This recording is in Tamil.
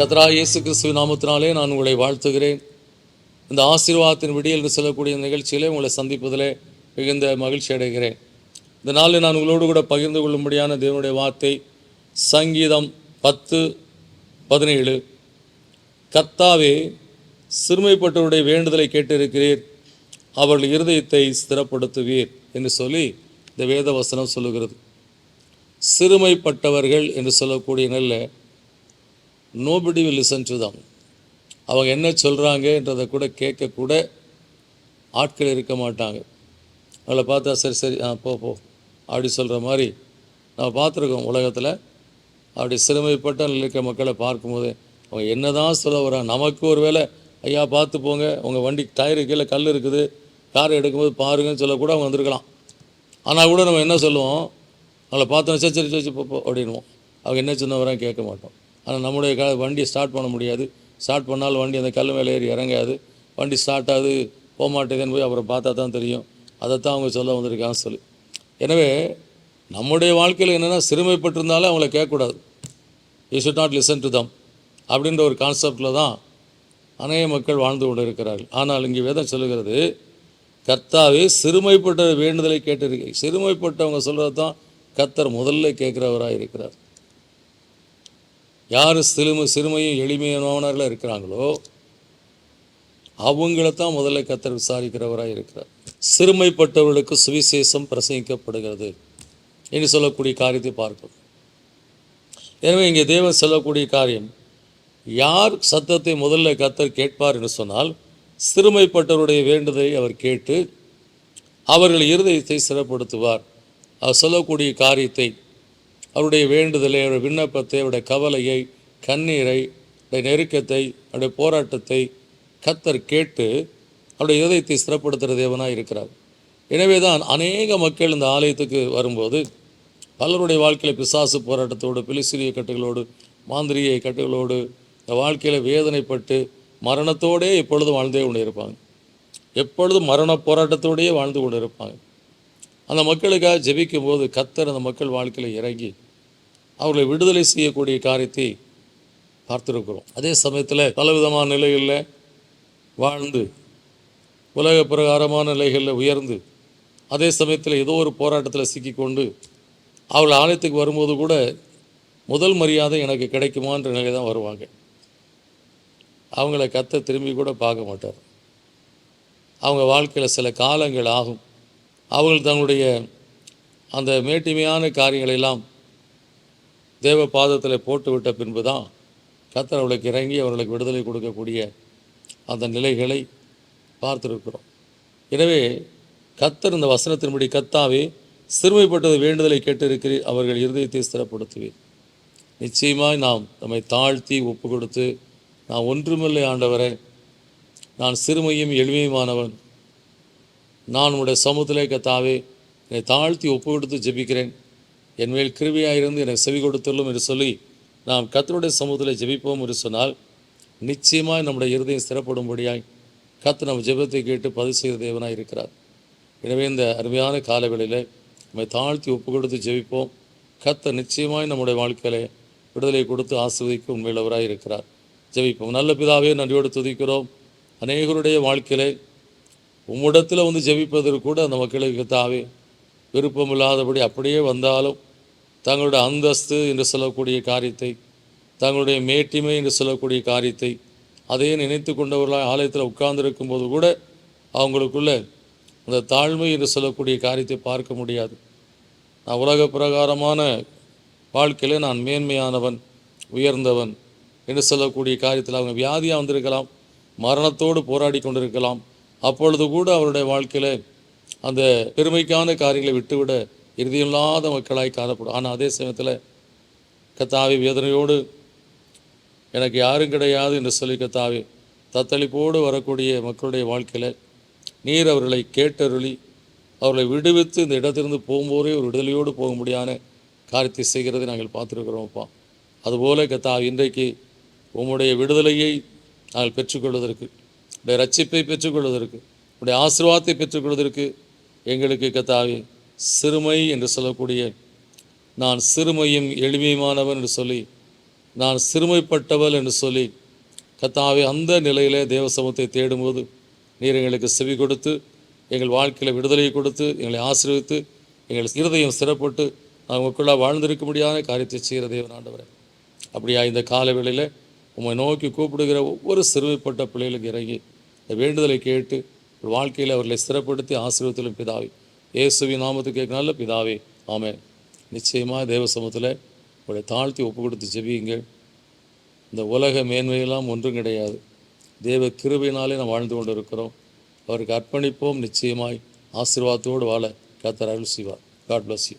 கர்த்தராகிய இயேசு கிறிஸ்துவின் நாமத்தினாலே நான் உங்களை வாழ்த்துகிறேன். இந்த ஆசீர்வாதத்தின் விடியல் என்று சொல்லக்கூடிய நிகழ்ச்சியிலே உங்களை சந்திப்பதிலே மிகுந்த மகிழ்ச்சி அடைகிறேன். இந்த நாளில் நான் உங்களோடு கூட பகிர்ந்து கொள்ளும்படியான தேவனுடைய வார்த்தை சங்கீதம் 10:17. கர்த்தாவே, சிறுமைப்பட்டவருடைய வேண்டுதலை கேட்டிருக்கிறீர், அவர்கள் இருதயத்தை ஸ்திரப்படுத்துவீர் என்று சொல்லி இந்த வேத வசனம் சொல்லுகிறது. சிறுமைப்பட்டவர்கள் என்று சொல்லக்கூடிய நல்ல nobody will listen to them. அவங்க என்ன சொல்கிறாங்கன்றதை கூட கேட்கக்கூட ஆட்கள் இருக்க மாட்டாங்க. அவளை பார்த்தா சரி சரி போ அப்படி சொல்கிற மாதிரி நம்ம பார்த்துருக்கோம் உலகத்தில். அப்படி சிறுமைப்பட்ட இருக்க மக்களை பார்க்கும்போது அவங்க என்ன தான் சொல்ல வராங்க. நமக்கு ஒரு வேளை ஐயா பார்த்து போங்க, உங்கள் வண்டி டயரு கீழே கல் இருக்குது, காரை எடுக்கும்போது பாருங்கன்னு சொல்லக்கூட அவங்க வந்திருக்கலாம். ஆனால் கூட நம்ம என்ன சொல்லுவோம், அவளை பார்த்தோம் சரி சரி சரி போ அப்படின்வோம். அவங்க என்ன சொன்ன வராங்க கேட்க மாட்டோம். ஆனால் நம்முடைய வண்டியை ஸ்டார்ட் பண்ண முடியாது. ஸ்டார்ட் பண்ணாலும் வண்டி அந்த கல் மேலே ஏறி இறங்காது. வண்டி ஸ்டார்ட் ஆகுது, போக மாட்டேதுன்னு போய் அப்புறம் பார்த்தா தான் தெரியும். அதைத்தான் அவங்க சொல்ல வந்திருக்காங்க சொல்லி. எனவே நம்முடைய வாழ்க்கையில் என்னென்னா, சிறுமைப்பட்டிருந்தாலும் அவங்கள கேட்கக்கூடாது. You should not listen to them அப்படின்ற ஒரு கான்செப்டில் தான் அநேக மக்கள் வாழ்ந்து கொண்டு இருக்கிறார்கள். ஆனால் இங்கே வேதம் சொல்லுகிறது, கர்த்தாவே சிறுமைப்பட்ட வேண்டுதலை கேட்டிருக்க. சிறுமைப்பட்டவங்க சொல்கிறது தான் கர்த்தர் முதல்ல கேட்குறவராக இருக்கிறார். யார் சிறுமையும் எளிமையானவர்களாக இருக்கிறாங்களோ அவங்களத்தான் முதல்ல கர்த்தர் விசாரிக்கிறவராக இருக்கிறார். சிறுமைப்பட்டவர்களுக்கு சுவிசேஷம் பிரசங்கிக்கப்படுகிறது என்று சொல்லக்கூடிய காரியத்தை பார்க்கணும். எனவே இங்கே தேவன் சொல்லக்கூடிய காரியம், யார் சத்தத்தை முதல்ல கர்த்தர் கேட்பார் என்று சொன்னால், சிறுமைப்பட்டவருடைய வேண்டுதலை அவர் கேட்டு அவர்கள் இருதயத்தை சிறப்படுத்துவார். அவர் சொல்லக்கூடிய காரியத்தை, அவருடைய வேண்டுதலை, அவருடைய விண்ணப்பத்தை, அவருடைய கவலையை, கண்ணீரை, அவருடைய நெருக்கத்தை, அவருடைய போராட்டத்தை கர்த்தர் கேட்டு அவருடைய இதயத்தை ஸ்திரப்படுத்துகிற தேவனாக இருக்கிறார். எனவே தான் அநேக மக்கள் இந்த ஆலயத்துக்கு வரும்போது பலருடைய வாழ்க்கையில் பிசாசு போராட்டத்தோடு, பிலிசிரிய கட்டுகளோடு, மாந்திரிக கட்டுகளோடு, இந்த வாழ்க்கையில் வேதனைப்பட்டு மரணத்தோடே எப்பொழுதும் வாழ்ந்தே கொண்டு இருப்பாங்க. எப்பொழுதும் மரண போராட்டத்தோடையே வாழ்ந்து கொண்டு இருப்பாங்க. அந்த மக்களுக்காக ஜெபிக்கும் போது கர்த்தர் அந்த மக்கள் வாழ்க்கையில் இறங்கி அவர்களை விடுதலை செய்யக்கூடிய காரியத்தை பார்த்துருக்கிறோம். அதே சமயத்தில் பலவிதமான நிலைகளில் வாழ்ந்து, உலக பிரகாரமான நிலைகளில் உயர்ந்து, அதே சமயத்தில் ஏதோ ஒரு போராட்டத்தில் சிக்கிக்கொண்டு அவர்கள் ஆலயத்துக்கு வரும்போது கூட முதல் மரியாதை எனக்கு கிடைக்குமான்ற நிலை தான் வருவாங்க. அவங்கள கர்த்தர் திரும்பி கூட பார்க்க மாட்டார். அவங்க வாழ்க்கையில் சில காலங்கள் ஆகும். அவர்கள் தங்களுடைய அந்த மேட்டிமையான காரியங்களெல்லாம் தேவ பாதத்தில் போட்டுவிட்ட பின்பு தான் கர்த்தர் அவர்களுக்கு இறங்கி அவர்களுக்கு விடுதலை கொடுக்கக்கூடிய அந்த நிலைகளை பார்த்துருக்கிறோம். எனவே கர்த்தர் இந்த வசனத்தின்படி, கர்த்தாவே சிறுமைப்பட்டது வேண்டுதலை கேட்டிருக்கிறீர், அவர்கள் இருதயத்தை ஸ்திரப்படுத்துவீர். நிச்சயமாய் நாம் நம்மை தாழ்த்தி ஒப்பு கொடுத்து, நான் ஒன்றுமில்லை ஆண்டவரே, நான் சிறுமையும் எளிமையுமானவன், நான் உடைய சமூகத்திலே கர்த்தாவே என்னை தாழ்த்தி ஒப்பு கொடுத்து ஜெபிக்கிறேன், என்மேல் கிருபையாயிருந்து எனக்கு செவி கொடுத்துள்ளும் என்று சொல்லி நாம் கர்த்தருடைய சமூகத்தில் ஜெபிப்போம் என்று சொன்னால், நிச்சயமாக நம்முடைய இருதயம் ஸ்திரப்படும்படியாய் கர்த்தர் நம்ம ஜெபத்தை கேட்டு பதிவு செய்கிற தேவனாக இருக்கிறார். எனவே இந்த அருமையான காலவேளையில் நம்மை தாழ்த்தி ஒப்பு கொடுத்து ஜெபிப்போம். கர்த்தர் நிச்சயமாய் நம்முடைய வாழ்க்கையிலே விடுதலை கொடுத்து ஆசீர்வதிக்க உண்மையுள்ளவராக இருக்கிறார். ஜெபிப்போம். நல்ல பிதாவே, நன்றியோடு துதிக்கிறோம். அநேகருடைய வாழ்க்கையிலே உம்மிடத்தில் வந்து ஜெபிப்பதற்கு கூட அந்த மக்களுக்கு தாவே விருப்பமில்லாதபடி அப்படியே வந்தாலும் தங்களுடைய அந்தஸ்து என்று சொல்லக்கூடிய காரியத்தை, தங்களுடைய மேட்டிமை என்று சொல்லக்கூடிய காரியத்தை அதையே நினைத்து கொண்டவர்களாக ஆலயத்தில் உட்கார்ந்திருக்கும் போது கூட அவங்களுக்குள்ள அந்த தாழ்மை என்று சொல்லக்கூடிய காரியத்தை பார்க்க முடியாது. நான் உலக பிரகாரமான வாழ்க்கையில் நான் மேன்மையானவன், உயர்ந்தவன் என்று சொல்லக்கூடிய காரியத்தில் அவங்க வியாதியாக வந்திருக்கலாம், மரணத்தோடு போராடி கொண்டிருக்கலாம். அப்பொழுது கூட அவருடைய வாழ்க்கையில் அந்த பெருமைக்கான காரியங்களை விட்டுவிட இறுதியில்லாத மக்களாய் காணப்படும். ஆனால் அதே சமயத்தில் கர்த்தாவே, வேதனையோடு எனக்கு யாரும் கிடையாது என்று சொல்லி கர்த்தாவே தத்தளிப்போடு வரக்கூடிய மக்களுடைய வாழ்க்கையில் நீர் அவர்களை கேட்டருளி அவர்களை விடுவித்து இந்த இடத்திலிருந்து போகும்போதே ஒரு விடுதலையோடு போக முடியாத காரியத்தை செய்கிறதை நாங்கள் பார்த்துருக்கிறோம்ப்பா. அதுபோல கர்த்தாவே, இன்றைக்கு உம்முடைய விடுதலையை நாங்கள் பெற்றுக்கொள்வதற்கு, உடைய ரட்சிப்பை பெற்றுக்கொள்வதற்கு, உடைய ஆசீர்வாதத்தை பெற்றுக்கொள்வதற்கு எங்களுக்கு கர்த்தாவே சிறுமை என்று சொல்லக்கூடிய, நான் சிறுமையும் எளிமையுமானவன் என்று சொல்லி நான் சிறுமைப்பட்டவள் என்று சொல்லி கர்த்தாவே அந்த நிலையிலே தேவ சமூகத்தை தேடும்போது நீர் எங்களுக்கு செவி கொடுத்து எங்கள் வாழ்க்கையில் விடுதலையை கொடுத்து எங்களை ஆசீர்வித்து எங்கள் இருதயம் சிறப்பட்டு நாங்களுக்குள்ள வாழ்ந்திருக்க முடியாத காரியத்தை செய்கிற தேவன் ஆண்டவரே. அப்படியா இந்த காலவேளையில் உம்மை நோக்கி கூப்பிடுகிற ஒவ்வொரு சிறுமைப்பட்ட பிள்ளைகளுக்கு இறங்கி இந்த வேண்டுதலை கேட்டு வாழ்க்கையில் அவர்களை ஸ்திரப்படுத்தி ஆசீர்வத்திலும் பிதாவே இயேசுவின் நாமத்துக்கு கேட்க நல்ல பிதாவே ஆமென். நிச்சயமாக தேவ சமூகத்தில் உங்களை தாழ்த்தி ஒப்பு கொடுத்து ஜெபியுங்கள். இந்த உலக மேன்மையெல்லாம் ஒன்றும் கிடையாது. தேவ கிருபையினாலே நாம் வாழ்ந்து கொண்டு இருக்கிறோம். அவருக்கு அர்ப்பணிப்போம். நிச்சயமாய் ஆசீர்வாதத்தோடு வாழ கர்த்தர் அருள் செய்வார். God bless you.